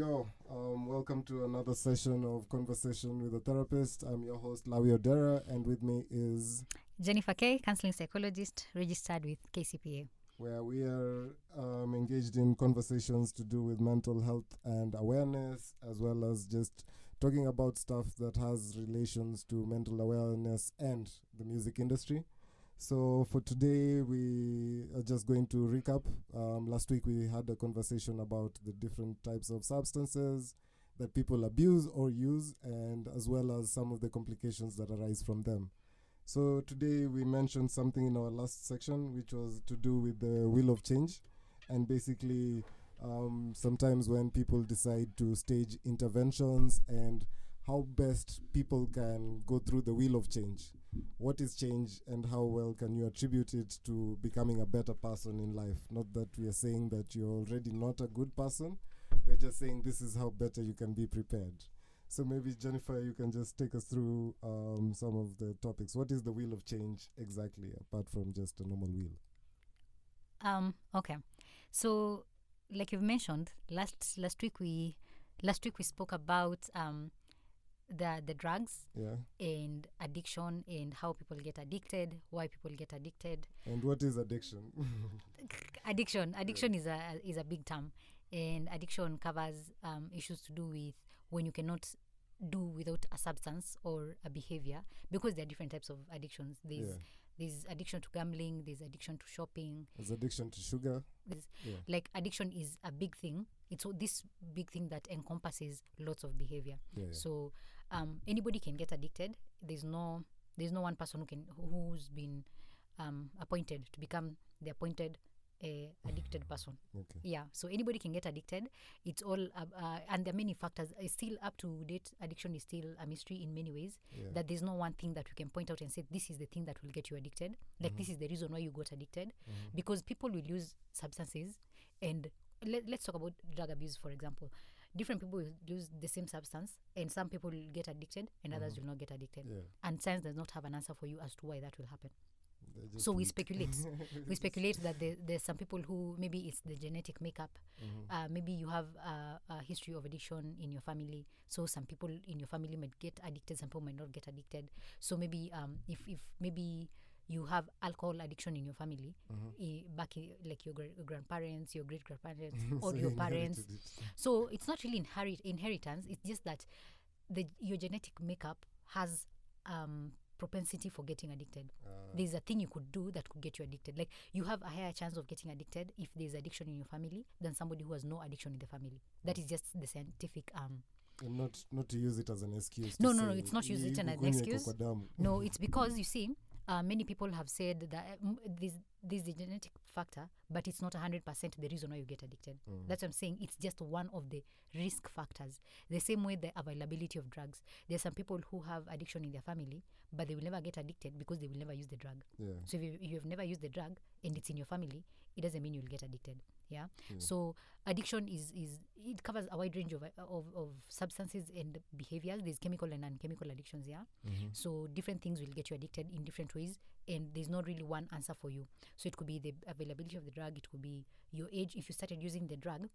go. Welcome to another session of Conversation with a Therapist. I'm your host, Lawi Odera, and with me is Jennifer K, counseling psychologist, registered with KCPA. Where we are engaged in conversations to do with mental health and awareness, as well as just talking about stuff that has relations to mental awareness and the music industry. So for today, we are just going to recap. Last week, we had a conversation about the different types of substances that people abuse or use, and as well as some of the complications that arise from them. So today, we mentioned something in our last section, which was to do with the wheel of change. And basically, sometimes when people decide to stage interventions and how best people can go through the wheel of change. What is change and how well can you attribute it to becoming a better person in life? Not that we are saying that you're already not a good person. We're just saying this is how better you can be prepared. So maybe, Jennifer, you can just take us through some of the topics. What is the wheel of change exactly, apart from just a normal wheel? Okay. So, like you've mentioned, last week we spoke about the drugs and addiction and how people get addicted, why people get addicted. And what is addiction? Addiction is a big term, and addiction covers issues to do with when you cannot do without a substance or a behavior, because there are different types of addictions. There's addiction to gambling, there's addiction to shopping, there's addiction to sugar. Like addiction is a big thing. It's this big thing that encompasses lots of behavior. So anybody can get addicted. There's no one person who's been appointed to become the appointed addicted person. So anybody can get addicted. It's all and there are many factors. It's still up to date. Addiction is still a mystery in many ways. That there's no one thing that you can point out and say this is the thing that will get you addicted. Like this is the reason why you got addicted. Because people will use substances, and let's talk about drug abuse, for example. Different people will use the same substance, and some people will get addicted and others will not get addicted. And science does not have an answer for you as to why that will happen. So we speculate. We speculate that there's some people who maybe it's the genetic makeup. Maybe you have a history of addiction in your family. So some people in your family might get addicted, some people might not get addicted. So maybe if maybe you have alcohol addiction in your family, like your grandparents, your great grandparents, or your parents. So it's not really inheritance. It's just that your genetic makeup has propensity for getting addicted. There's a thing you could do that could get you addicted. Like you have a higher chance of getting addicted if there's addiction in your family than somebody who has no addiction in the family. That is just the scientific and not to use it as an excuse. No, it's not use it as an excuse. No, it's because you see, many people have said that there's the genetic factor, but it's not 100% the reason why you get addicted. That's what I'm saying. It's just one of the risk factors. The same way the availability of drugs. There's some people who have addiction in their family, but they will never get addicted because they will never use the drug. So if you've never used the drug and it's in your family, it doesn't mean you'll get addicted. So addiction is it covers a wide range of substances and behaviors. There's chemical and non-chemical addictions. So different things will get you addicted in different ways, and there's not really one answer for you. So it could be the availability of the drug, it could be your age if you started using the drug.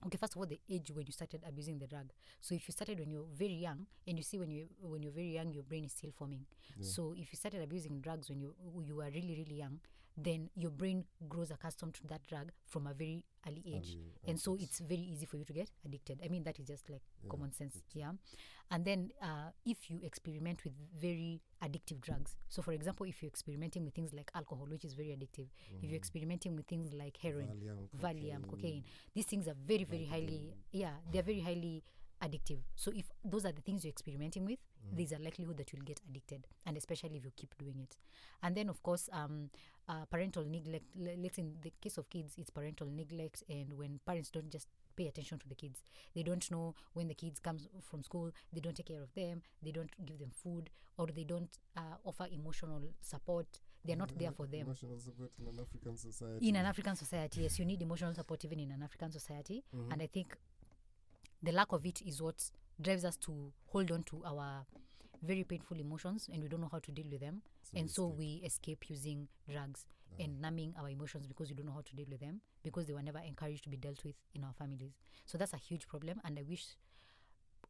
Okay, first of all, the age when you started abusing the drug. So if you started when you're very young, and you see when you're very young, your brain is still forming. So if you started abusing drugs when you were really, really young, then your brain grows accustomed to that drug from a very early age. And so it's very easy for you to get addicted. I mean, that is just like common sense. And then if you experiment with very addictive drugs, so for example, if you're experimenting with things like alcohol, which is very addictive, if you're experimenting with things like heroin, Valium, cocaine, these things are very, very highly, they're very highly addictive. So if those are the things you're experimenting with, there's a likelihood that you'll get addicted, and especially if you keep doing it. And then of course parental neglect. Let's in the case of kids, it's parental neglect, and when parents don't just pay attention to the kids, they don't know when the kids come from school, they don't take care of them, they don't give them food, or they don't offer emotional support. They're not there for them. Emotional support in an African society. In an African society, yes, you need emotional support even in an African society. And I think the lack of it is what drives us to hold on to our very painful emotions, and we don't know how to deal with them. And so we escape using drugs. and numbing our emotions because we don't know how to deal with them, because they were never encouraged to be dealt with in our families. So that's a huge problem, and I wish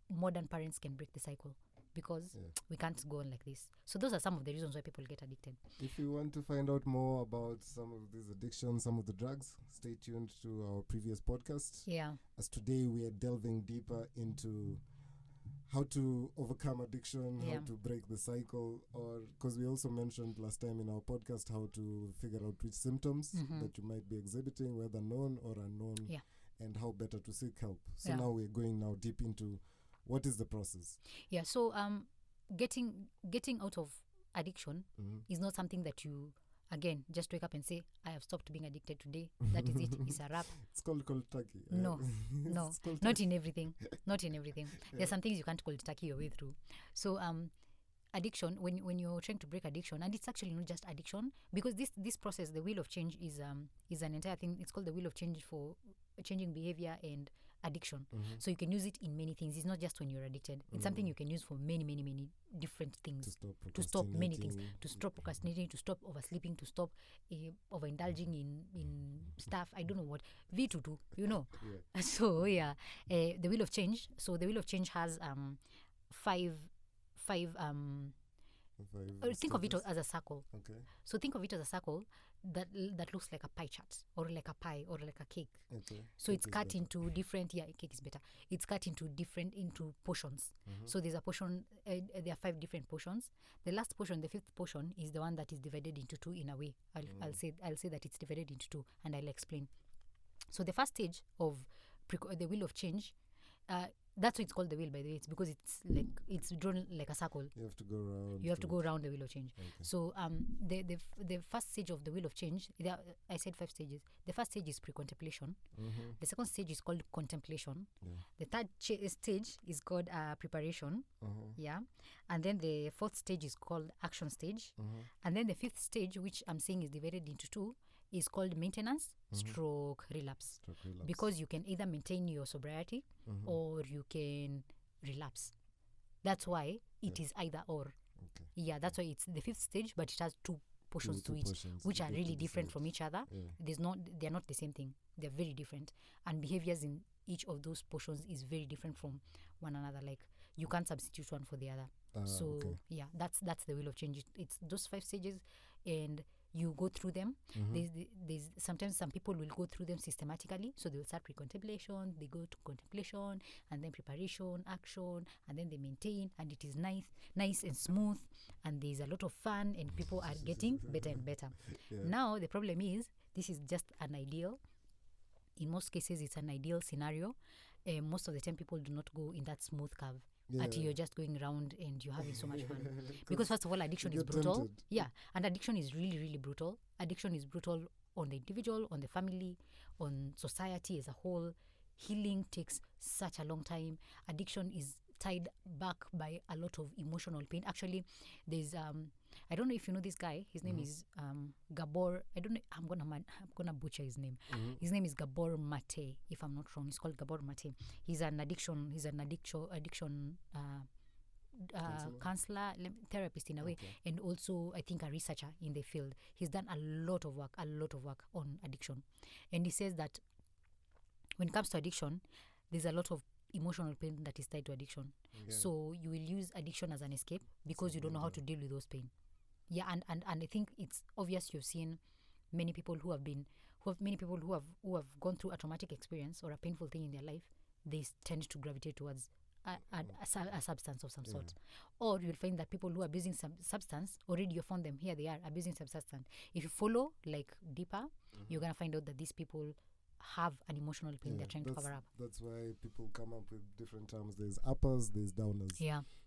modern parents can break the cycle, because we can't go on like this. So those are some of the reasons why people get addicted. If you want to find out more about some of these addictions, some of the drugs, stay tuned to our previous podcast. Yeah. As today we are delving deeper into how to overcome addiction, how to break the cycle, or because we also mentioned last time in our podcast how to figure out which symptoms that you might be exhibiting, whether known or unknown, and how better to seek help. So now we're going now deep into what is the process. Yeah, so getting out of addiction is not something that you, again, just wake up and say, I have stopped being addicted today. That is it. It's a wrap. It's called cold turkey. No, not in everything. Not in everything. There's some things you can't cold turkey your way through. So addiction, when you're trying to break addiction, and it's actually not just addiction, because this process, the wheel of change, is an entire thing. It's called the wheel of change for changing behavior and addiction. So you can use it in many things. It's not just when you're addicted. It's something you can use for many different things. To stop many things. To stop procrastinating, to stop oversleeping, to stop overindulging in stuff. I don't know what. V22, you know. So the wheel of change. So the wheel of change has five think of it as a circle. Okay. So think of it as a circle that looks like a pie chart, or like a pie, or like a cake. Okay. So it's cut into different. Cake is better. It's cut into portions. So there's a portion. There are 5 different portions. The last portion, the 5th portion, is the one that is divided into 2 in a way. I'll say that it's divided into 2, and I'll explain. So the first stage of the wheel of change. That's why it's called the wheel, by the way. It's because it's drawn like a circle. You have to go around. You have to go around the wheel of change. Okay. So the first stage of the wheel of change, I said 5 stages. The first stage is pre-contemplation. The second stage is called contemplation. The third stage is called preparation. And then the 4th stage is called action stage. And then the 5th stage, which I'm saying is divided into 2, is called maintenance stroke relapse. Because you can either maintain your sobriety or you can relapse. That's why it is either or. Yeah, that's why it's the 5th stage, but it has 2 portions to it, which are really different from each other. They're not the same thing. They're very different, and behaviors in each of those portions is very different from one another. Like, you can't substitute one for the other. That's the wheel of change. It's those 5 stages, and you go through them. There's sometimes some people will go through them systematically. So they'll start pre-contemplation, they go to contemplation, and then preparation, action, and then they maintain, and it is nice and smooth, and there's a lot of fun, and people are getting better and better. Now the problem is, this is just an ideal. In most cases, it's an ideal scenario. Most of the time, people do not go in that smooth curve. Until you're just going around and you're having so much fun. Because first of all, addiction is brutal. Tempted. And addiction is really, really brutal. Addiction is brutal on the individual, on the family, on society as a whole. Healing takes such a long time. Addiction is tied back by a lot of emotional pain. Actually, there's I don't know if you know this guy. His name is Gabor. I don't know. I'm gonna butcher his name. His name is Gabor Mate, if I'm not wrong. He's called Gabor Mate. He's an addiction counselor, therapist in a way, and also I think a researcher in the field. He's done a lot of work on addiction, and he says that when it comes to addiction, there's a lot of emotional pain that is tied to addiction. So you will use addiction as an escape because you don't know how to deal with those pain. And I think it's obvious. You've seen many people who have gone through a traumatic experience or a painful thing in their life. They tend to gravitate towards a substance of some sort. Or you'll find that people who are abusing some substance, already you found them, here they are abusing some substance. If you follow deeper, you're going to find out that these people have an emotional pain they're trying to cover up. That's why people come up with different terms. There's uppers, there's downers.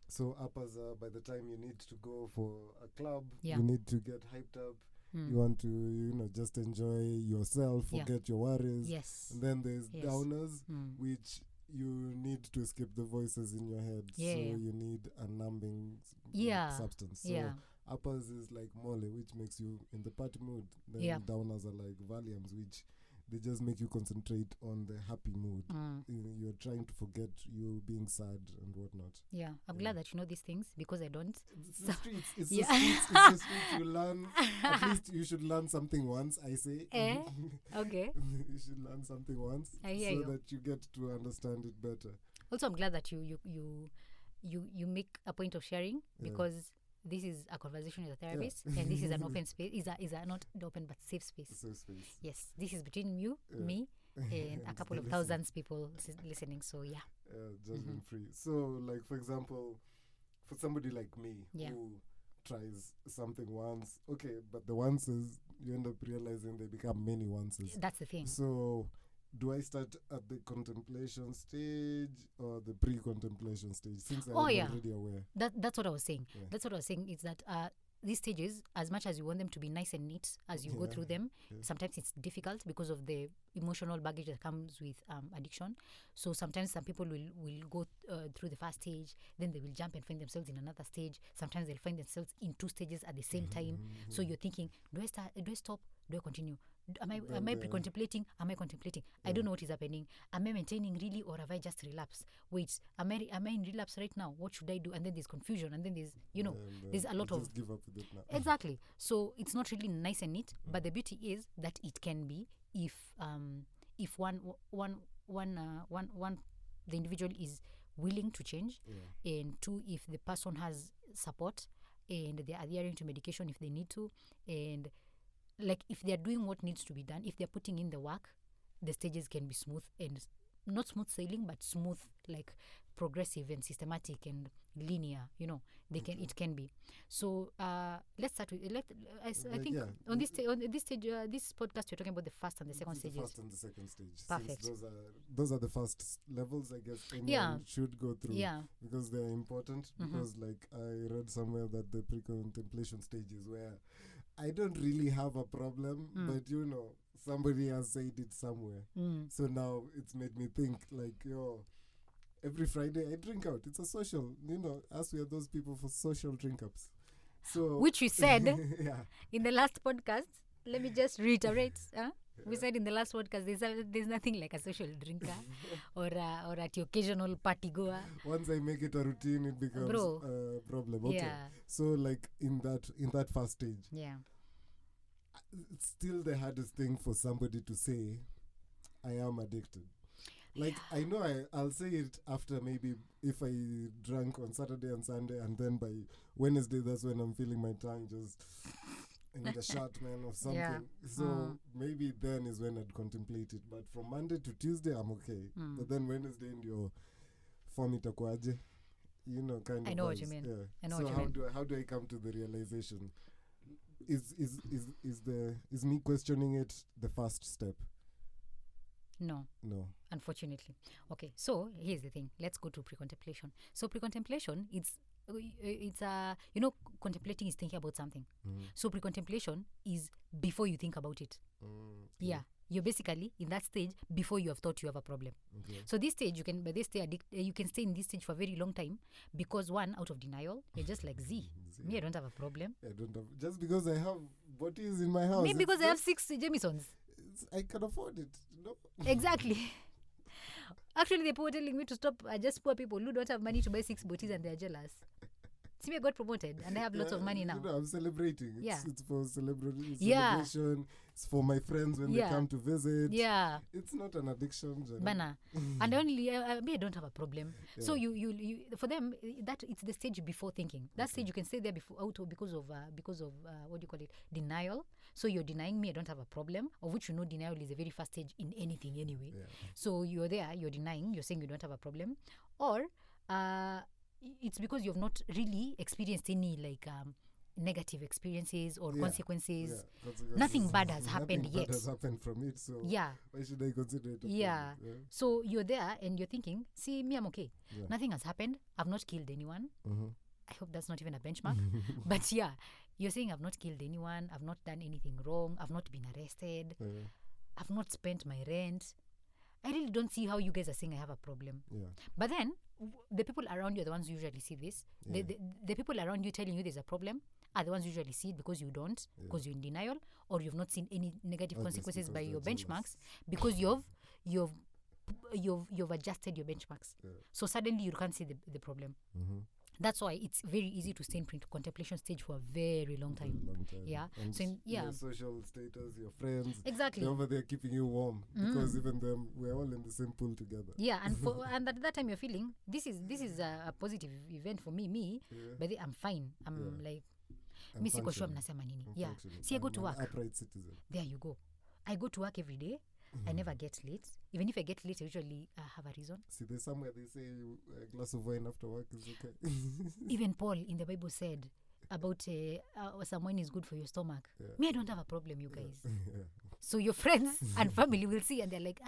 So uppers are by the time you need to go for a club, you need to get hyped up. You want to, just enjoy yourself, forget your worries. And then there's downers, which you need to escape the voices in your head. So you need a numbing substance. So uppers is like mole, which makes you in the party mood. Then downers are like Valiums, which they just make you concentrate on the happy mood. You're trying to forget you being sad and whatnot. Yeah, I'm glad that you know these things because I don't. It's the streets. It's the streets. It's the streets. You learn. At least you should learn something once, I say. Okay. You should learn something once I hear so you. that you get to understand it better. Also, I'm glad that you make a point of sharing because this is a conversation with a therapist and this is an open space. Is a not open but safe space. Safe space. Yes, this is between you, me, and a couple of thousands people listening. So yeah. Judgment free. So, like for example, for somebody like me who tries something once, okay, but the onces you end up realizing they become many onces. That's the thing. So, do I start at the contemplation stage or the pre-contemplation stage? Since I'm already aware. That's what I was saying. Yeah. That's what I was saying is that these stages, as much as you want them to be nice and neat as you go through them, sometimes it's difficult because of the emotional baggage that comes with addiction. So sometimes some people will go through the first stage, then they will jump and find themselves in another stage. Sometimes they'll find themselves in two stages at the same time. So you're thinking, do I stop? Do I continue? Am I pre-contemplating? Am I contemplating? I don't know what is happening. Am I maintaining really, or have I just relapsed? Wait, am I in relapse right now? What should I do? And then there's confusion, and then there's there's a lot of just give up with it now. Exactly. So it's not really nice and neat, but the beauty is that it can be if one the individual is willing to change, and two, if the person has support and they are adhering to medication if they need to, and like if they're doing what needs to be done, if they're putting in the work, the stages can be smooth and not smooth sailing, but smooth, like progressive and systematic and linear. It can be. So let's start with I think on this stage, this podcast, you're talking about the first and the second stages. The first and the second stage. Perfect. Since those are the first levels, I guess anyone should go through. Yeah. Because they're important. Because like I read somewhere that the pre-contemplation stage is where I don't really have a problem, but somebody has said it somewhere. So now it's made me think like, every Friday I drink out. It's a social, as we are those people for social drink-ups. So which we said in the last podcast. Let me just reiterate. We said in the last podcast there's nothing like a social drinker or at the occasional party goer. Once I make it a routine, it becomes a problem. Okay. Yeah. So like in that first stage. Yeah. It's still the hardest thing for somebody to say, I am addicted. Like, I know I'll say it after maybe if I drank on Saturday and Sunday, and then by Wednesday, that's when I'm feeling my tongue just in the shot, man, of something. Yeah. So maybe then is when I'd contemplate it. But from Monday to Tuesday, I'm okay. But then Wednesday in your form itakwaje, kind of. I know what you mean. Yeah. I know so what you mean. How do I come to the realization? Is me questioning it the first step? No. Unfortunately. Okay, so here's the thing. Let's go to pre-contemplation. So pre-contemplation, it's contemplating is thinking about something. So pre-contemplation is before you think about it. Yeah. You're basically in that stage before you have thought you have a problem. Okay. So this stage, you can stay in this stage for a very long time because one, out of denial, you're just like me, I don't have a problem. I don't have, just because I have bodies in my house. Me because I have 6 Jamisons. I can afford it. No. Exactly. Actually, the people telling me to stop are just poor people who don't have money to buy 6 booties and they're jealous. See, I got promoted and I have lots of money now. I'm celebrating. It's for celebration. It's for my friends when they come to visit. Yeah. It's not an addiction. Bana. And only I don't have a problem. Yeah. So you for them that it's the stage before thinking. That stage you can stay there because of what do you call it? Denial. So you're denying me I don't have a problem, of which denial is the very first stage in anything anyway. Yeah. So you're there, you're denying, you're saying you don't have a problem, or it's because you've not really experienced any negative experiences or consequences. Nothing bad has happened yet. Nothing bad has happened from it, so why should I consider it a problem? So you're there and you're thinking, see, me, I'm okay. Nothing has happened. I've not killed anyone. I hope that's not even a benchmark. But you're saying I've not killed anyone. I've not done anything wrong. I've not been arrested. I've not spent my rent. I really don't see how you guys are saying I have a problem. But then the people around you are the ones who usually see this. The people around you telling you there's a problem are the ones who usually see it because you don't, because you're in denial, or you've not seen any negative consequences by your benchmarks because you've adjusted your benchmarks. So suddenly you can't see the problem. That's why it's very easy to stay in contemplation stage for a very long time. Yeah. And so your social status, your friends, exactly, they're over there keeping you warm because even them, we're all in the same pool together. Yeah, and at that time you're feeling this is a positive event for me. But I'm fine. I'm like mi siko sure mnasema nini. Yeah. See, I go to work. Upright citizen. There you go. I go to work every day. I never get late. Even if I get late, I usually have a reason. See, there's somewhere they say a glass of wine after work is okay. Even Paul in the Bible said about some wine is good for your stomach. Me, I don't have a problem, you guys. So your friends and family will see and they're like,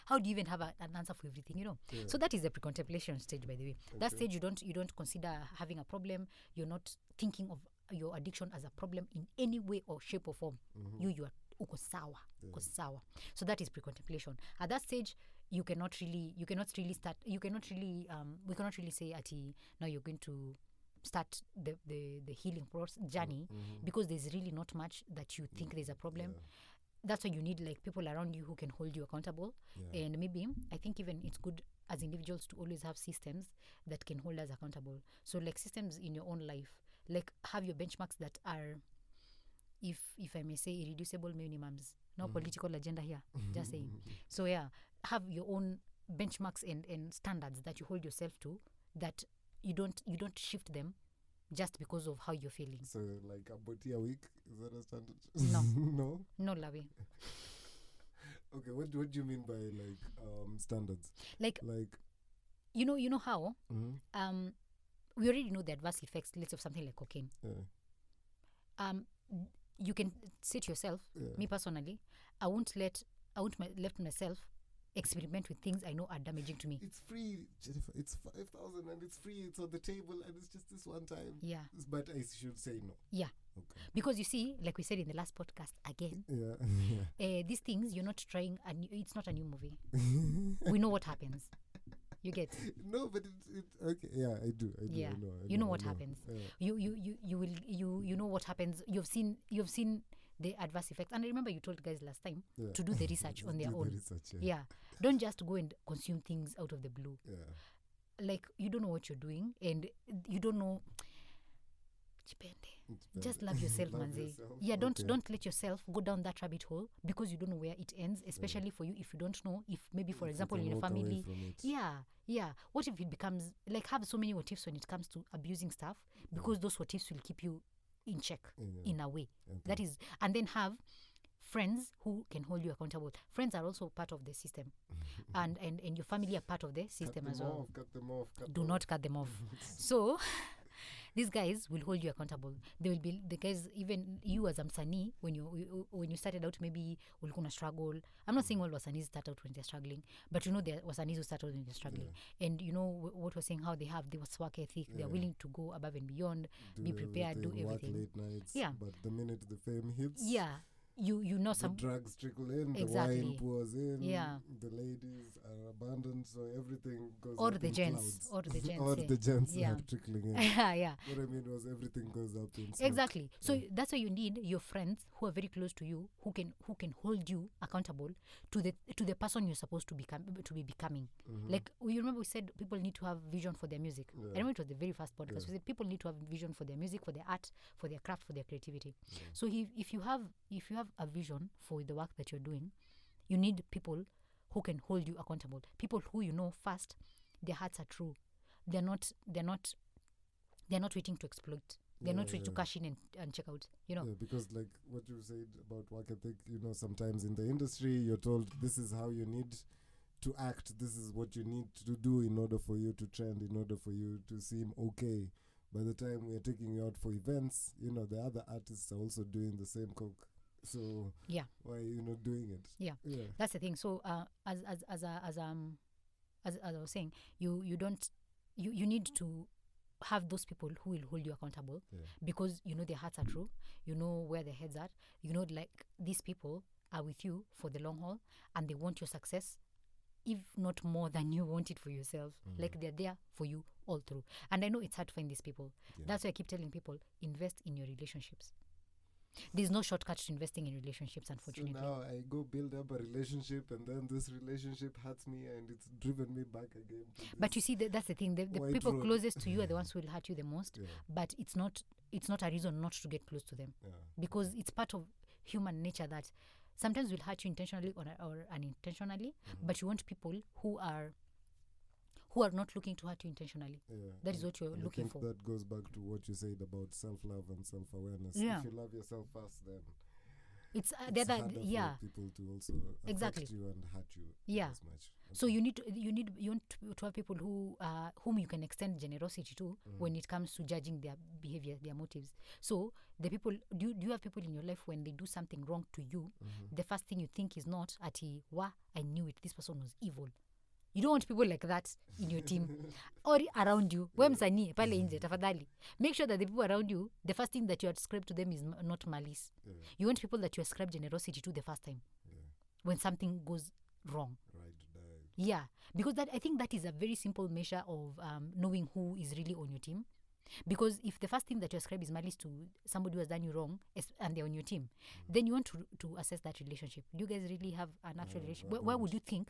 how do you even have an answer for everything, you know? So that is the pre-contemplation stage, by the way. That stage you don't consider having a problem. You're not thinking of your addiction as a problem in any way or shape or form. You are uko sawa. So that is pre-contemplation. At that stage, we cannot really say now you're going to start the healing process journey because there's really not much that you think there's a problem. That's why you need like people around you who can hold you accountable. And maybe I think even it's good as individuals to always have systems that can hold us accountable. So like systems in your own life, like have your benchmarks that are, if I may say, irreducible minimums. No political agenda here, just saying. So have your own benchmarks and standards that you hold yourself to, that you don't shift them just because of how you're feeling. So like a boti a week, is that a standard? No. No, Lavi. Okay, what do you mean by like standards? Like you know how we already know the adverse effects, let's say, of something like cocaine. You can say to yourself, me personally, I won't let myself experiment with things I know are damaging to me. It's free, Jennifer. It's 5,000 and it's free. It's on the table and it's just this one time. Yeah. But I should say no. Yeah. Okay. Because you see, like we said in the last podcast again, these things you're not trying. It's not a new movie. We know what happens. You get? No, but it's okay. Yeah, I do. Yeah, I know what happens. Yeah. You know what happens. You've seen the adverse effects. And I remember you told guys last time to do the research on their own. Don't just go and consume things out of the blue. Like you don't know what you're doing and you don't know. Just love yourself, manze. Yeah, don't let yourself go down that rabbit hole because you don't know where it ends, especially for you if you don't know if maybe, for example, in your family. What if it becomes like, have so many what ifs when it comes to abusing stuff, because those what ifs will keep you in check in a way. That is, and then have friends who can hold you accountable. Friends are also part of the system. and your family are part of the system as well. Cut them off. Do not cut them off. So these guys will hold you accountable. They will be the guys, even you as a msanii, when you started out, maybe ulikuwa struggle. I'm not saying all wasanis start out when they're struggling, but you know there are wasanis who start out when they're struggling. And you know what we're saying, how they have this work ethic. They're willing to go above and beyond, be prepared, do everything. Work late nights, but the minute the fame hits, you know some the drugs trickle in, the wine pours in, the ladies are abandoned, so everything goes or up the in gents clouds. or the gents are trickling in. What I mean was everything goes up in smoke. Exactly. So that's why you need your friends who are very close to you, who can hold you accountable to the person you're supposed to be becoming. Like you remember we said people need to have vision for their music. I remember it was the very first podcast. We said people need to have vision for their music, for their art, for their craft, for their creativity. So if you have a vision for the work that you're doing, you need people who can hold you accountable. People who you know first, their hearts are true. They're not waiting to exploit. They're not waiting to cash in and check out. You know. Because like what you said about work ethic, you know, sometimes in the industry you're told this is how you need to act. This is what you need to do in order for you to trend, in order for you to seem okay. By the time we're taking you out for events, you know, the other artists are also doing the same coke. So why are you not doing it? Yeah. That's the thing. So as I was saying, you need to have those people who will hold you accountable because you know their hearts are true. You know where their heads are. You know, like these people are with you for the long haul and they want your success if not more than you want it for yourself. Like they're there for you all through. And I know it's hard to find these people. That's why I keep telling people, invest in your relationships. There's no shortcut to investing in relationships, unfortunately. So now I go build up a relationship, and then this relationship hurts me, and it's driven me back again. But you see, that's the thing. The people closest to you are the ones who will hurt you the most. But it's not a reason not to get close to them. Because it's part of human nature that sometimes will hurt you intentionally or unintentionally. But you want people who are not looking to hurt you intentionally. That is what you're looking for. That goes back to what you said about self-love and self-awareness. Yeah. If you love yourself first, then it's harder for people to also affect you and hurt you as much. So you want to have people whom you can extend generosity to when it comes to judging their behavior, their motives. So the people, do you have people in your life when they do something wrong to you, the first thing you think is not ati wa I knew it, this person was evil. You don't want people like that in your team or around you. We msanii pale nje tafadhali. Make sure that the people around you, the first thing that you ascribe to them is not malice. You want people that you ascribe generosity to the first time when something goes wrong. Yeah, because I think that is a very simple measure of knowing who is really on your team. Because if the first thing that you ascribe is malice to somebody who has done you wrong and they're on your team, then you want to assess that relationship. Do you guys really have an actual relationship? Why would you think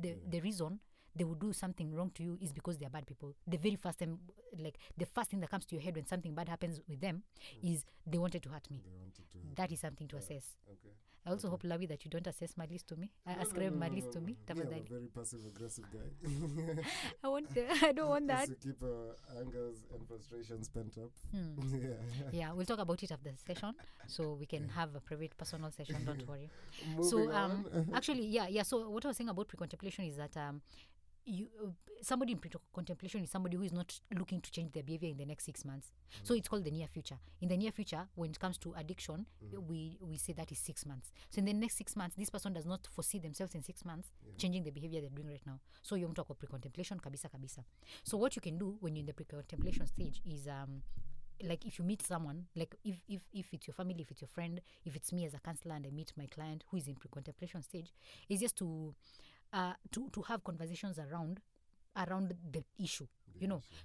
the reason they would do something wrong to you is because they're bad people? The very first time, like the first thing that comes to your head when something bad happens with them is they wanted to hurt me. That is something to assess. I also hope, Lavi, that you don't assess malice to me. Ascribe malice to me. I'm a very passive-aggressive guy. I don't want that. To keep angers and frustrations pent up. Yeah, we'll talk about it after the session, so we can have a private, personal session. Don't worry. Moving on. Actually, so what I was saying about pre-contemplation is that somebody in pre-contemplation is somebody who is not looking to change their behavior in the next 6 months. So it's called the near future. In the near future, when it comes to addiction, we say that is 6 months. So in the next 6 months, this person does not foresee themselves in 6 months changing the behavior they're doing right now. So you want to talk about pre-contemplation, kabisa. So what you can do when you're in the pre-contemplation stage is like if you meet someone, like if it's your family, if it's your friend, if it's me as a counselor and I meet my client who is in pre-contemplation stage, is just to have conversations around the issue,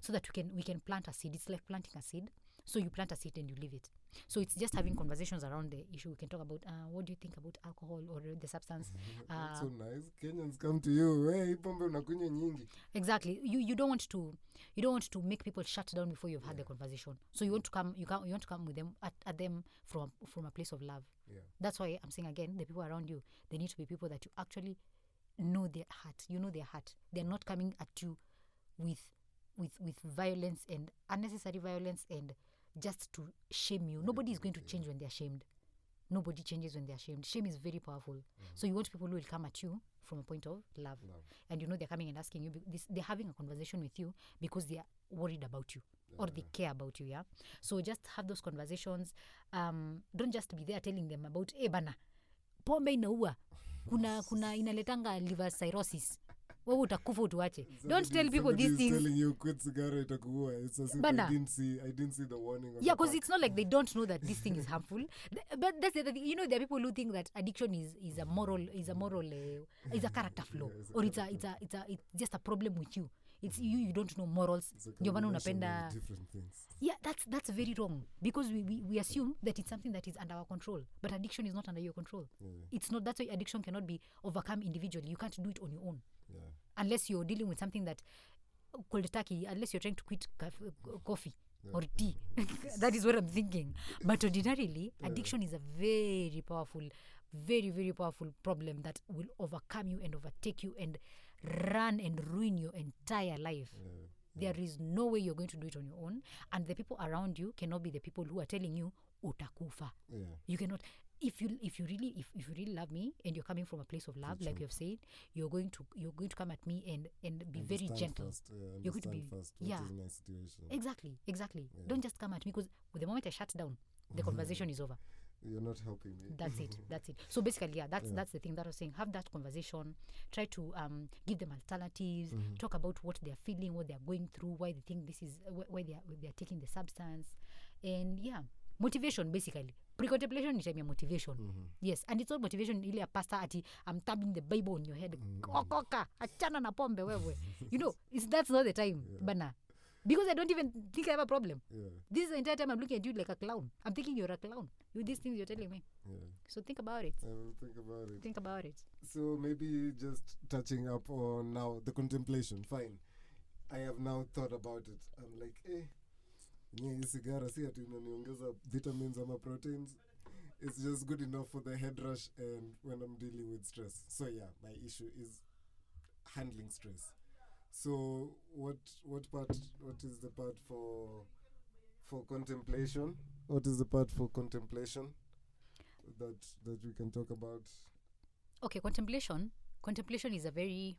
so that we can plant a seed. It's like planting a seed. So you plant a seed and you leave it. So it's just having conversations around the issue. We can talk about what do you think about alcohol or the substance. That's so nice. Kenyans come to you. Hey, pombe unakunywa nyingi. Exactly. You don't want to make people shut down before you've had the conversation. So you want to come with them at them from a place of love. That's why I'm saying again, the people around you, they need to be people that you actually know their heart. You know their heart. They're not coming at you with violence and unnecessary violence and just to shame you. Nobody is going to change when they're shamed. Nobody changes when they're shamed. Shame is very powerful. So you want people who will come at you from a point of love. And they're coming and asking you they're having a conversation with you because they are worried about you or they care about you. So just have those conversations. Don't just be there telling them about bana pombe inaua, kuna inaletanga liver cirrhosis, wewe utakufa utuache. Don't tell people these things. Telling you quit cigarette itakuua. It's as if I didn't see the warning. Because it's not like they don't know that this thing is harmful. But that's the other thing. There are people who think that addiction is a moral is a character flaw, or it's just a problem with you. It's you don't know morals. Ndio maana unapenda different things. Yeah, that's very wrong, because we assume that it's something that is under our control, but addiction is not under your control. It's not. That's why addiction cannot be overcome individually. You can't do it on your own. Unless you're dealing with something that cold turkey, unless you're trying to quit coffee or tea. That is what I'm thinking. But ordinarily, addiction is a very powerful, very, very powerful problem that will overcome you and overtake you and run and ruin your entire life. There is no way you're going to do it on your own, and the people around you cannot be the people who are telling you utakufa. You cannot. If you really love me and you're coming from a place of love, like you have said, you're going to come at me and be very gentle. You're going to be first. What is my situation? Exactly. Don't just come at me, because the moment I shut down, the conversation is over. You're not helping me. That's it. So basically, that's the thing that I was saying. Have that conversation. Try to give them alternatives. Talk about what they're feeling, what they're going through, why they think this is, why they're taking the substance, and motivation basically. Pre-contemplation is time ya motivation. Yes, and it's not motivation ile a pastor ati I'm thumbing the Bible on your head. Okoka, achana na pombe wewe. That's not the time, bana. Because I don't even think I have a problem. This is the entire time I'm looking at you like a clown. I'm thinking you're a clown with these things you're telling me. So think about it. I will think about it. So maybe just touching up on now the contemplation. Fine. I have now thought about it. I'm like, sigara si ati inaniongeza vitamins ama proteins. It's just good enough for the head rush and when I'm dealing with stress. So yeah, my issue is handling stress. So what is the part for contemplation? What is the part for contemplation that we can talk about? Okay, contemplation is a very...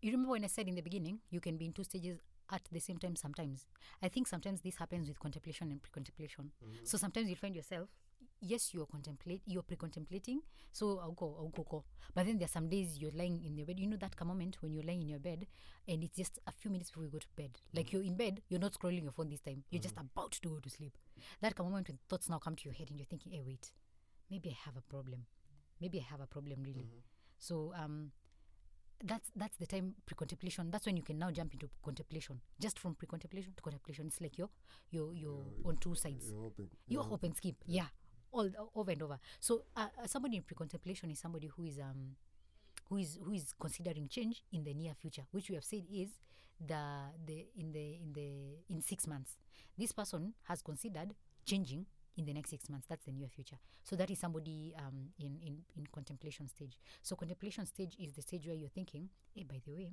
You remember when I said in the beginning, you can be in two stages at the same time sometimes. I think sometimes this happens with contemplation and pre-contemplation. So sometimes you'll find yourself, yes, you're pre-contemplating, so I'll go. But then there are some days you're lying in your bed. You know that moment when you're lying in your bed and it's just a few minutes before you go to bed. Like you're in bed, you're not scrolling your phone this time. You're just about to go to sleep. That moment when thoughts now come to your head and you're thinking, hey, wait, maybe I have a problem. Really. So that's the time pre-contemplation. That's when you can now jump into contemplation. Just from pre-contemplation to contemplation, it's like you're on two sides. You're hop and skip. Yeah, all over and over. So somebody in pre-contemplation is somebody who is considering change in the near future, which we have said is in 6 months. This person has considered changing in the next 6 months. That's the near future. So that is somebody in contemplation stage. So contemplation stage is the stage where you're thinking, hey, by the way,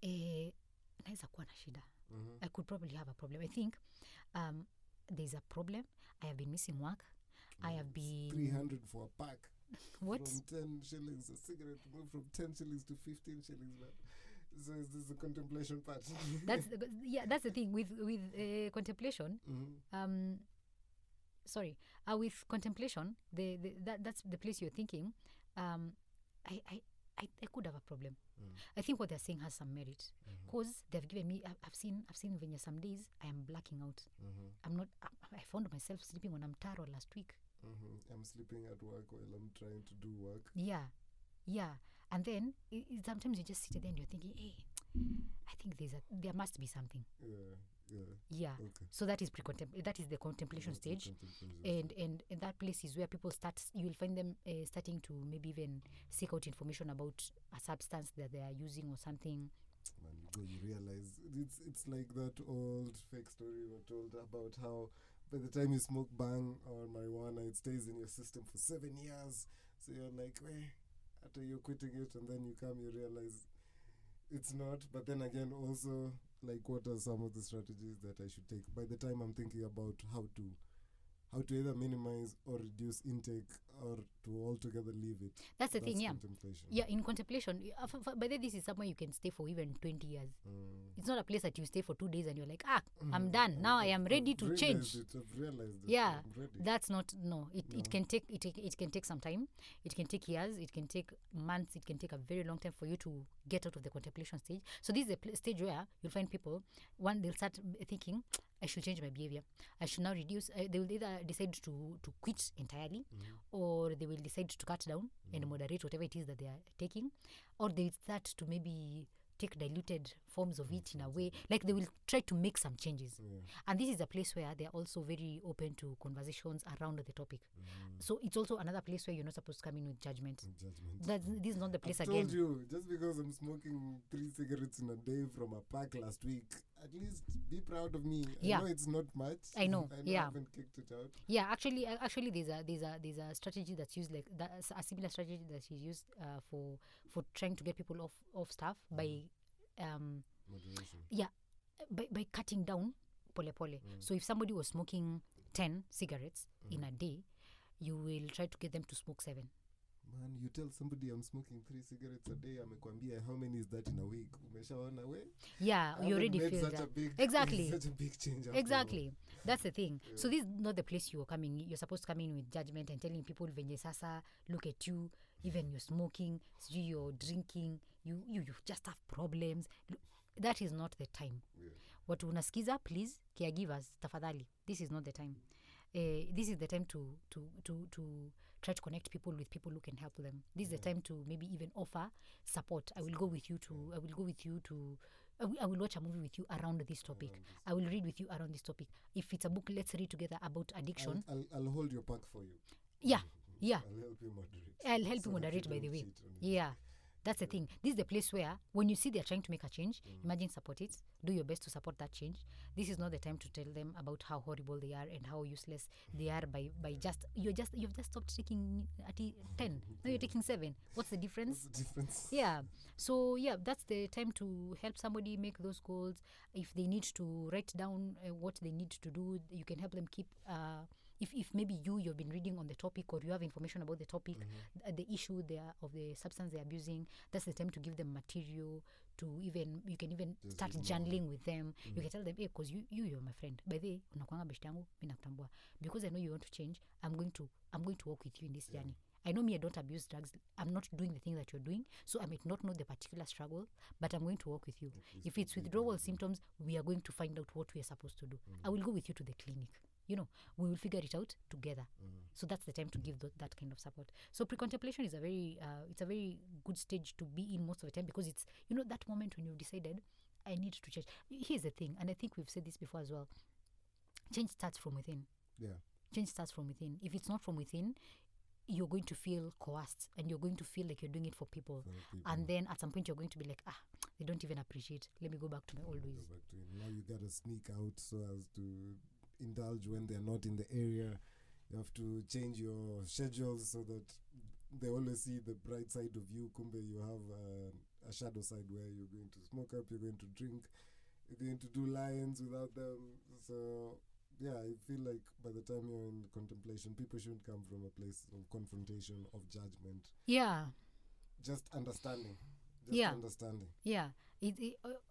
naweza kuwa na shida. I could probably have a problem. I think there's a problem. I have been missing work. I have been... 300 for a pack. What? From 10 shillings, a cigarette moved from 10 shillings to 15 shillings. So is this the contemplation part? That's the thing with contemplation. With contemplation, that's the place you're thinking. I could have a problem. I think what they're saying has some merit because they've given me. I've seen when some days I am blacking out. I found myself sleeping on Amtaro last week. I'm sleeping at work while I'm trying to do work. Yeah, and then sometimes you just sit there and you're thinking, hey, I think there must be something. Yeah. Okay. So that is the contemplation stage. And that place is where people start. You will find them starting to maybe even seek out information about a substance that they are using or something. Man, you realize it's like that old fake story we were told about how by the time you smoke bang or marijuana, it stays in your system for 7 years. So you're like, after you're quitting it, and then you realize it's not. But then again, also, like, what are some of the strategies that I should take? By the time I'm thinking about how to either minimize or reduce intake or to altogether leave it. That's the thing, yeah. Yeah, in contemplation, by then this is somewhere you can stay for even 20 years. It's not a place that you stay for 2 days and you're like, I'm done. Now I am ready to change. I've realized it. Yeah, that's not, no. It can take some time. It can take years. It can take months. It can take a very long time for you to get out of the contemplation stage. So this is a stage where you'll find people, one, they'll start thinking, I should change my behavior. I should now reduce. They will either decide to quit entirely, or they will decide to cut down and moderate whatever it is that they are taking, or they will start to maybe take diluted forms of it in a way, like they will try to make some changes. And this is a place where they're also very open to conversations around the topic. So it's also another place where you're not supposed to come in with judgment. This is not the place. I told you, just because I'm smoking 3 cigarettes in a day from a pack last week, at least be proud of me. I know it's not much. I know. I haven't kicked it out. Yeah, actually there's a strategy that's used, like that, a similar strategy that is used for trying to get people off stuff by moderation. Yeah, by cutting down pole. So if somebody was smoking 10 cigarettes in a day, you will try to get them to smoke 7. Man, you tell somebody I'm smoking 3 cigarettes a day, amekwambia how many is that in a week? Umeshaona we? Yeah, you already feel that. Exactly. Such a big change. Exactly. That's the thing. Yeah. So this is not the place you're supposed to come in with judgment and telling people venye sasa, look at you, even you're smoking, you're drinking, you just have problems. That is not the time. Yeah. What unasikiza, please, caregivers, tafadhali. This is not the time. this is the time to try to connect people with people who can help them. This is the time to maybe even offer support. I will go with you to I will watch a movie with you around this topic. I will read with you around this topic. If it's a book, let's read together about addiction. I'll hold your pack for you. Yeah. I'll help you moderate. I'll help you moderate, by the way. Yeah. That's the thing. This is the place where, when you see they're trying to make a change, imagine support it. Do your best to support that change. This is not the time to tell them about how horrible they are and how useless they are by you've just stopped taking 10. Now you're taking 7. What's the difference? What's the difference? Yeah. So yeah, that's the time to help somebody make those goals. If they need to write down what they need to do, you can help them keep. If maybe you've been reading on the topic, or you have information about the topic, the issue of the substance they're abusing, that's the time to give them material to you can even just start journaling with them. You can tell them, hey, because you're my friend. By the way, unakuanga best yangu, mimi nakutambua. Because I know you want to change, I'm going to walk with you in this journey. I know me, I don't abuse drugs. I'm not doing the thing that you're doing, so I might not know the particular struggle, but I'm going to walk with you. If it's withdrawal symptoms, we are going to find out what we are supposed to do. I will go with you to the clinic. We will figure it out together. So that's the time to give that kind of support. So pre-contemplation is it's a very good stage to be in most of the time, because it's, that moment when you've decided, I need to change. Here's the thing, and I think we've said this before as well. Change starts from within. Yeah. Change starts from within. If it's not from within, you're going to feel coerced, and you're going to feel like you're doing it for people. And then at some point you're going to be like, they don't even appreciate. Let me go back to my old ways. Now you gotta sneak out so as to indulge when they're not in the area. You have to change your schedules so that they always see the bright side of you. Kumbe, you have a shadow side where you're going to smoke up, you're going to drink, you're going to do lions without them. So yeah, I feel like by the time you're in contemplation, people shouldn't come from a place of confrontation, of judgment. Yeah. Just understanding. Understanding. Yeah.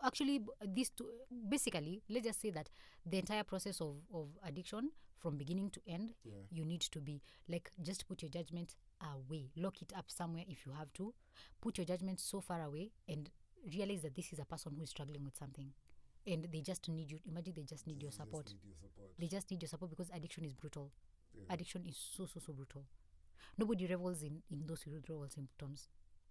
Actually, these two, basically, let's just say that the entire process of addiction, from beginning to end, you need to be like, just put your judgment away. Lock it up somewhere if you have to. Put your judgment so far away and realize that this is a person who is struggling with something. And they just need you. Imagine they just need your support. They just need your support, because addiction is brutal. Yeah. Addiction is so brutal. Nobody revels in those withdrawal symptoms.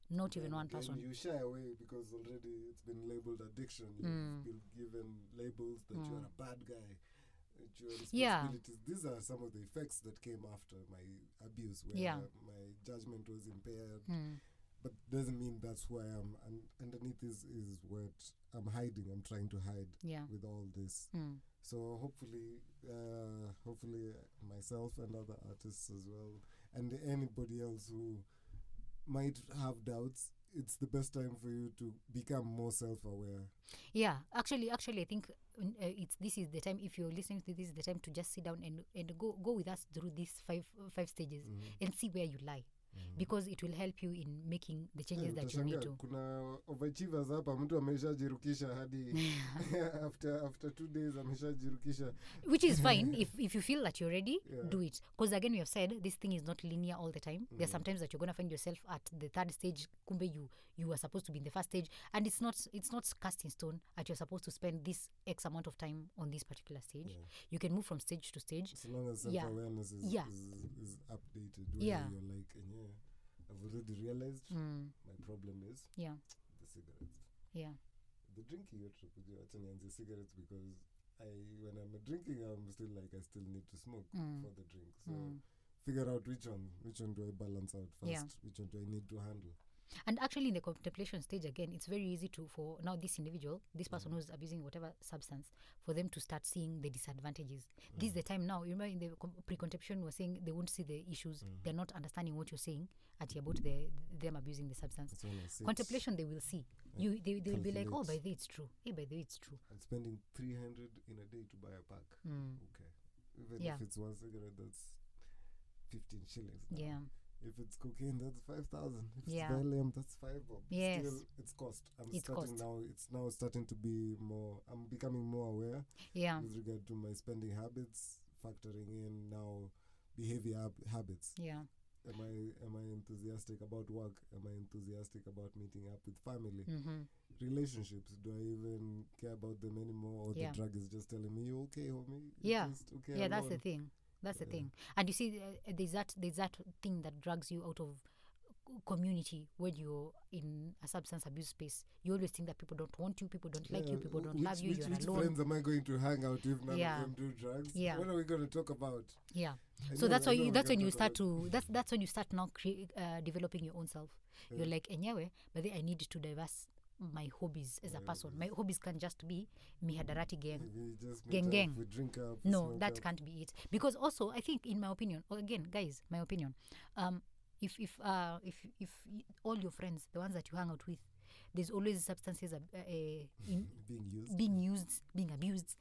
Not even one person. You shy away because already it's been labeled addiction. You've been given labels that you're a bad guy, that your responsibilities. These are some of the effects that came after my abuse, where my judgment was impaired. But doesn't mean that's who I am. And underneath is what I'm hiding. I'm trying to hide with all this. So hopefully myself and other artists as well, and anybody else who might have doubts, it's the best time for you to become more self-aware. Yeah, actually, I think this is the time. If you're listening to this, is the time to just sit down and go with us through these five stages and see where you lie. Because it will help you in making the changes that you need to. Kuna overachievers hapa, mtu ameshajirukisha hadi after 2 days ameshajirukisha. Which is fine. If you feel that you're ready, do it. Because again, we have said this thing is not linear all the time. There's sometimes that you're going to find yourself at the 3rd stage. Kumbe you are supposed to be in the 1st stage, and it's not cast in stone that you're supposed to spend this X amount of time on this particular stage. You can move from stage to stage. As long as self-awareness is updated. Where you're like, I've already realized my problem is the cigarettes. Yeah. The drinking, the cigarettes, because when I'm drinking, I'm still like, I still need to smoke for the drink. So figure out which one do I balance out first, which one do I need to handle. And actually, in the contemplation stage, again, it's very easy for now this individual, this person who's abusing whatever substance, for them to start seeing the disadvantages. This is the time now. You remember in the pre-contemplation, we were saying they won't see the issues. They're not understanding what you're saying about them abusing the substance. Contemplation, they will see. They will be like, oh, by the way, it's true. Hey, by the way, it's true. I'm spending 300 in a day to buy a pack. Okay. Even if it's one cigarette, that's 15 shillings. Now. Yeah. If it's cocaine, that's 5,000. If it's Valium, that's 5 bob. Yes. Still, it's cost. It's now starting to be more. I'm becoming more aware. Yeah. With regard to my spending habits, factoring in now behavior habits. Yeah. Am I enthusiastic about work? Am I enthusiastic about meeting up with family? Relationships, do I even care about them anymore? Or the drug is just telling me, you okay, homie? Yeah. Just okay yeah, alone. That's the thing. That's the thing. And you see, there's that thing that drags you out of community when you're in a substance abuse space. You always think that people don't want you, people don't like you, people don't love you, you're which alone. Friends am I going to hang out if none of them do drugs? What are we going to talk about? So that's when you start to that's when you start now developing your own self. You're like, anyway, but then I need to diverse my hobbies as a person. My hobbies can't just be mihadarati gang. No, that can't be it. Because also, I think, in my opinion, again, guys, my opinion, if all your friends, the ones that you hang out with, there's always substances being used, being abused.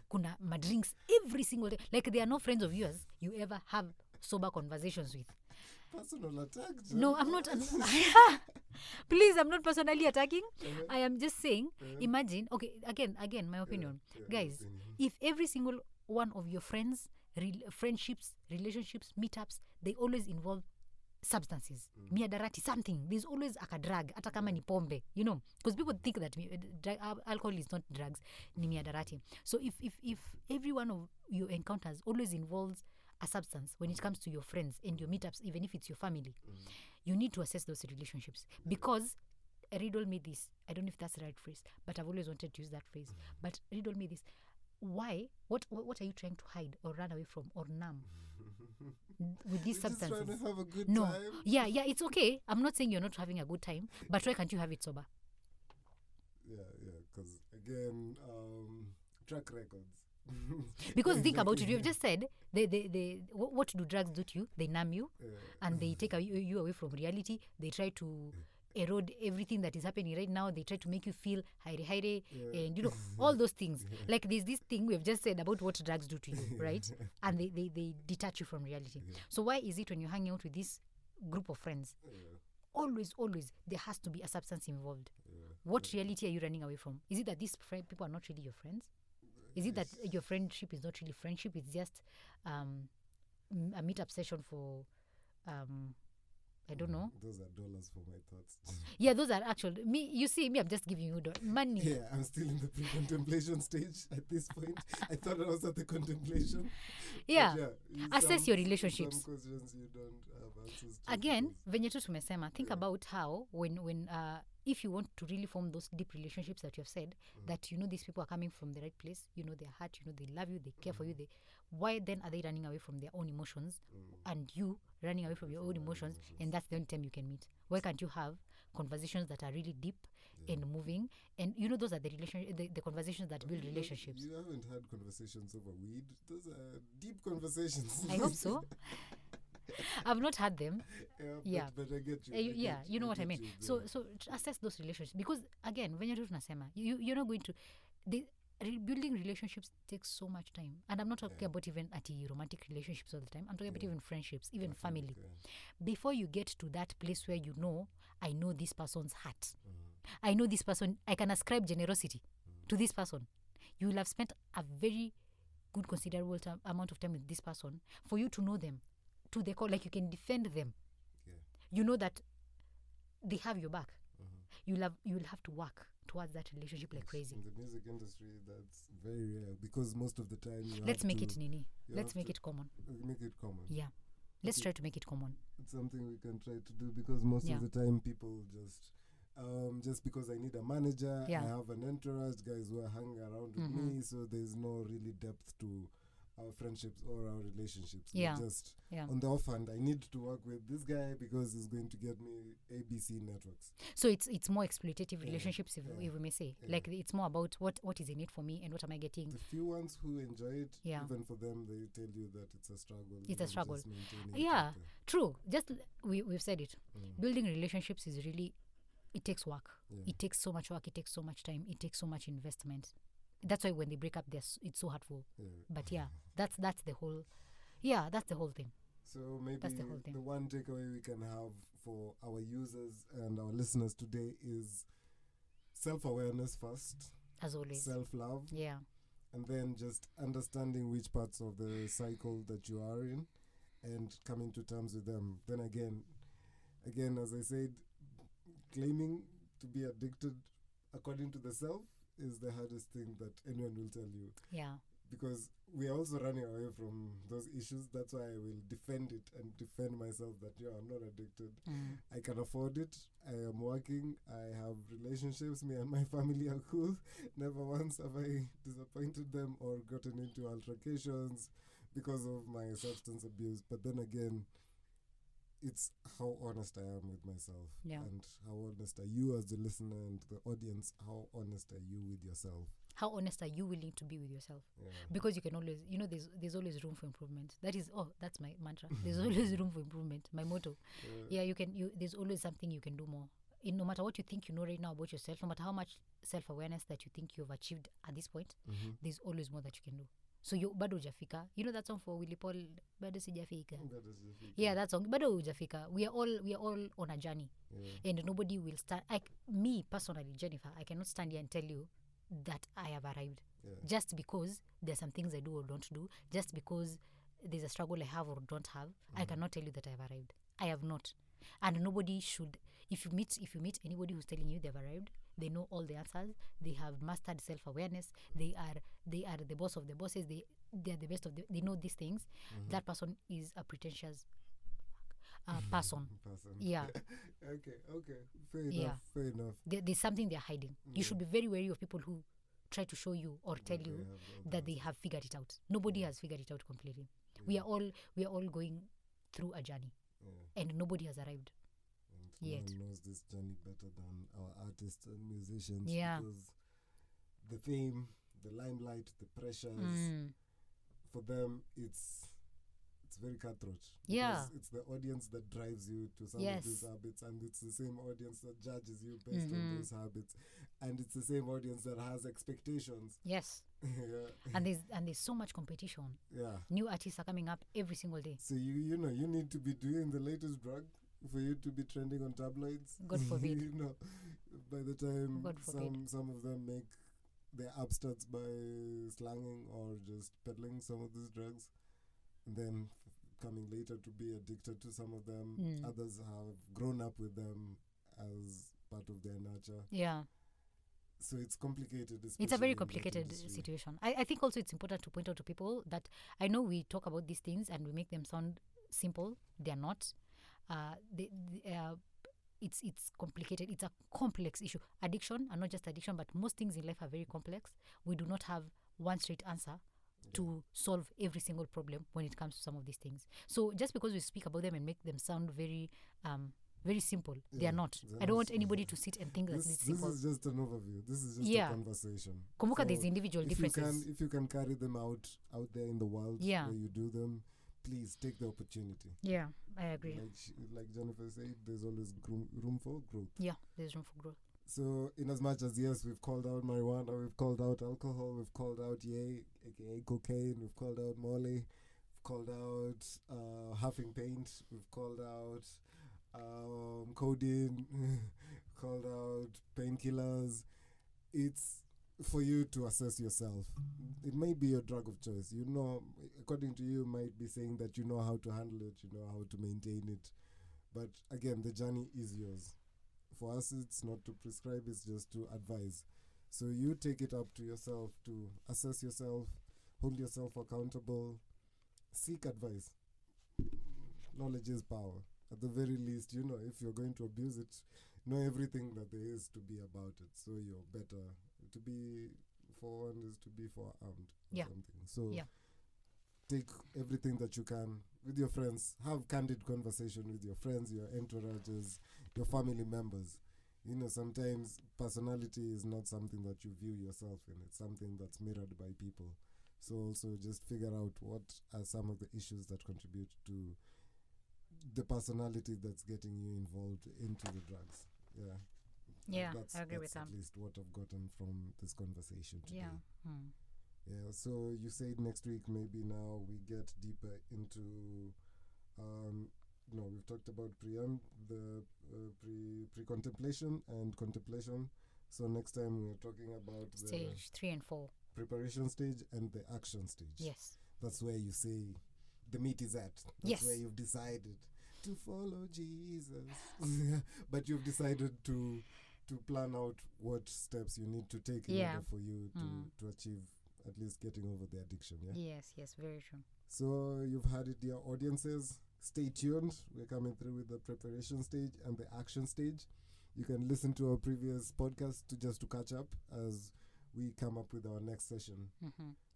Kuna drinks every single day. Like, there are no friends of yours you ever have sober conversations with. Personal attack? No, I'm not. Please, I'm not personally attacking. I am just saying, imagine, okay, again, my opinion. Guys, if every single one of your friends, friendships, relationships, meetups, they always involve substances, miadarati, something, there's always a drug, hata kama ni pombe, you know, because people think that alcohol is not drugs, ni miadarati. So if every one of your encounters always involves a substance when it comes to your friends and your meetups, even if it's your family, you need to assess those relationships. Because Riddle me this, I don't know if that's the right phrase, but I've always wanted to use that phrase. But Riddle me this, why, what are you trying to hide or run away from or numb with these substances? Just trying to have a good time. Yeah, it's okay. I'm not saying you're not having a good time, but why can't you have it sober? Because again, track records. Because think about it, you've just said what do drugs do to you? They numb you, and they take you away from reality. They try to erode everything that is happening right now. They try to make you feel high, and you know, all those things. Like, there's this thing we've just said about what drugs do to you, right? And they detach you from reality. So why is it when you're hanging out with this group of friends, always there has to be a substance involved? What reality are you running away from? Is it that these people are not really your friends? Is it that your friendship is not really friendship? It's just a meetup session for I don't know. Those are dollars for my thoughts. Yeah, those are actual. You see, I'm just giving you money. Yeah, I'm still in the pre-contemplation stage at this point. I thought I was at the contemplation. Yeah, assess your relationships. Some questions you don't have answers to. Again, venye tu tumesema, think about how when if you want to really form those deep relationships that you have said, that you know these people are coming from the right place, you know their heart, you know they love you, they care for you, why then are they running away from their own emotions and you running away from your own emotions, and that's the only time you can meet? Why can't you have conversations that are really deep and moving? And you know, those are the conversations that build relationships. You haven't had conversations over weed. Those are deep conversations. I hope so. I've not had them. But I get you. You know what I mean. So assess those relationships, because again, when you're doing nasema, you're not going to building relationships takes so much time. And I'm not talking about even romantic relationships all the time. I'm talking about even friendships, even family. Before you get to that place where you know, I know this person's heart. I know this person, I can ascribe generosity to this person. You will have spent a very good, considerable amount of time with this person for you to know them to the core, like you can defend them. You know that they have your back. You will have to work towards that relationship like crazy. In the music industry, that's very rare, because most of the time let's make it common. Make it common. Yeah. Let's try to make it common. It's something we can try to do, because most of the time people just because I need a manager, I have an entourage, guys who are hanging around with me, so there's no really depth to our friendships or our relationships. Just on the offhand, I need to work with this guy because he's going to get me ABC networks. So it's more exploitative relationships, if we may say. Like, it's more about what is in it for me and what am I getting. The few ones who enjoy it, even for them, they tell you that it's a struggle. It's a struggle. True. Just we've said it. Building relationships is really, it takes work. It takes so much work. It takes so much time. It takes so much investment. That's why when they break up, it's so hurtful. But that's the whole. That's the whole thing. So maybe the one takeaway we can have for our users and our listeners today is self-awareness first. As always. Self-love. Yeah. And then just understanding which parts of the cycle that you are in and coming to terms with them. Then again, as I said, claiming to be addicted according to the self is the hardest thing that anyone will tell you. Yeah. because we are also running away from those issues. That's why I will defend it and defend myself that, I'm not addicted. I can afford it. I am working. I have relationships. Me and my family are cool. Never once have I disappointed them or gotten into altercations because of my substance abuse. But then again, it's how honest I am with myself. And how honest are you as the listener and the audience? How honest are you with yourself? How honest are you willing to be with yourself? Because you can always, there's always room for improvement. That's my mantra. There's always room for improvement. My motto. There's always something you can do more. No matter what you think you know right now about yourself, no matter how much self-awareness that you think you've achieved at this point, there's always more that you can do. So bado hujafika. You know that song for Willy Paul, bado sijafika. Yeah, that song, bado hujafika. We are all on a journey. And nobody will stand, me personally, Jennifer, I cannot stand here and tell you that I have arrived. Just because there's some things I do or don't do, just because there's a struggle I have or don't have, I cannot tell you that I have arrived. I have not. And nobody should. If you meet anybody who's telling you they've arrived, they know all the answers, they have mastered self-awareness, they are the boss of the bosses, they are the best of they know these things, that person is a pretentious person. Yeah. Okay. Fair enough. There's something they're hiding. You should be very wary of people who try to show you or tell you that they have figured it out. Nobody has figured it out completely. We are all going through a journey, and nobody has arrived yet. No one knows this journey better than our artists and musicians. Yeah. Because the fame, the limelight, the pressures, for them, it's very cutthroat. Yeah. It's the audience that drives you to some of these habits, and it's the same audience that judges you based on those habits, and it's the same audience that has expectations. Yes. And there's so much competition. Yeah. New artists are coming up every single day. So you need to be doing the latest drug for you to be trending on tabloids. God forbid. By the time some of them make their upstarts by slanging or just peddling some of these drugs, and then coming later to be addicted to some of them. Others have grown up with them as part of their nature. Yeah. So it's complicated. It's a very complicated situation. I think also it's important to point out to people that I know we talk about these things and we make them sound simple. They're not. It's complicated. It's a complex issue. Addiction, and not just addiction, but most things in life are very complex. We do not have one straight answer to solve every single problem when it comes to some of these things. So just because we speak about them and make them sound very simple, they are not. I don't want anybody to sit and think that it's simple. This is just an overview. This is just a conversation. Kumbuka, there's individual differences. If you can carry them out there in the world where you do them, please take the opportunity. Yeah, I agree. Like Jennifer said, there's always room for growth. Yeah, there's room for growth. So in as much as, yes, we've called out marijuana, we've called out alcohol, we've called out yay, aka cocaine, we've called out molly, we've called out huffing paint, we've called out codeine, called out painkillers. It's for you to assess yourself. It may be your drug of choice. According to you, might be saying that you know how to handle it, you know how to maintain it. But again, the journey is yours. For us, it's not to prescribe, it's just to advise. So you take it up to yourself to assess yourself, hold yourself accountable, seek advice. Knowledge is power. At the very least, if you're going to abuse it, know everything that there is to be about it. So you're better. To be forewarned is to be forearmed or something. So take everything that you can with your friends. Have candid conversation with your friends, your entourages, your family members. Sometimes personality is not something that you view yourself in. It's something that's mirrored by people. So also just figure out what are some of the issues that contribute to the personality that's getting you involved into the drugs. Yeah, I agree with that. At least what I've gotten from this conversation today. Yeah. So you said next week, maybe now we get deeper into we've talked about pre-contemplation and contemplation. So next time we're talking about stage 3 and 4. Preparation stage and the action stage. Yes. That's where you say the meat is at. That's where you've decided to follow Jesus. But you've decided to plan out what steps you need to take in order for you to achieve at least getting over the addiction. Yes, very true. So you've heard it, dear audiences. Stay tuned. We're coming through with the preparation stage and the action stage. You can listen to our previous podcast to catch up as we come up with our next session.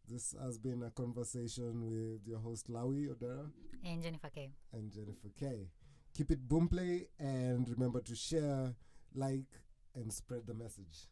This has been a conversation with your host Lawi Odera and Jennifer K. Keep it boomplay, and remember to share, like, and spread the message.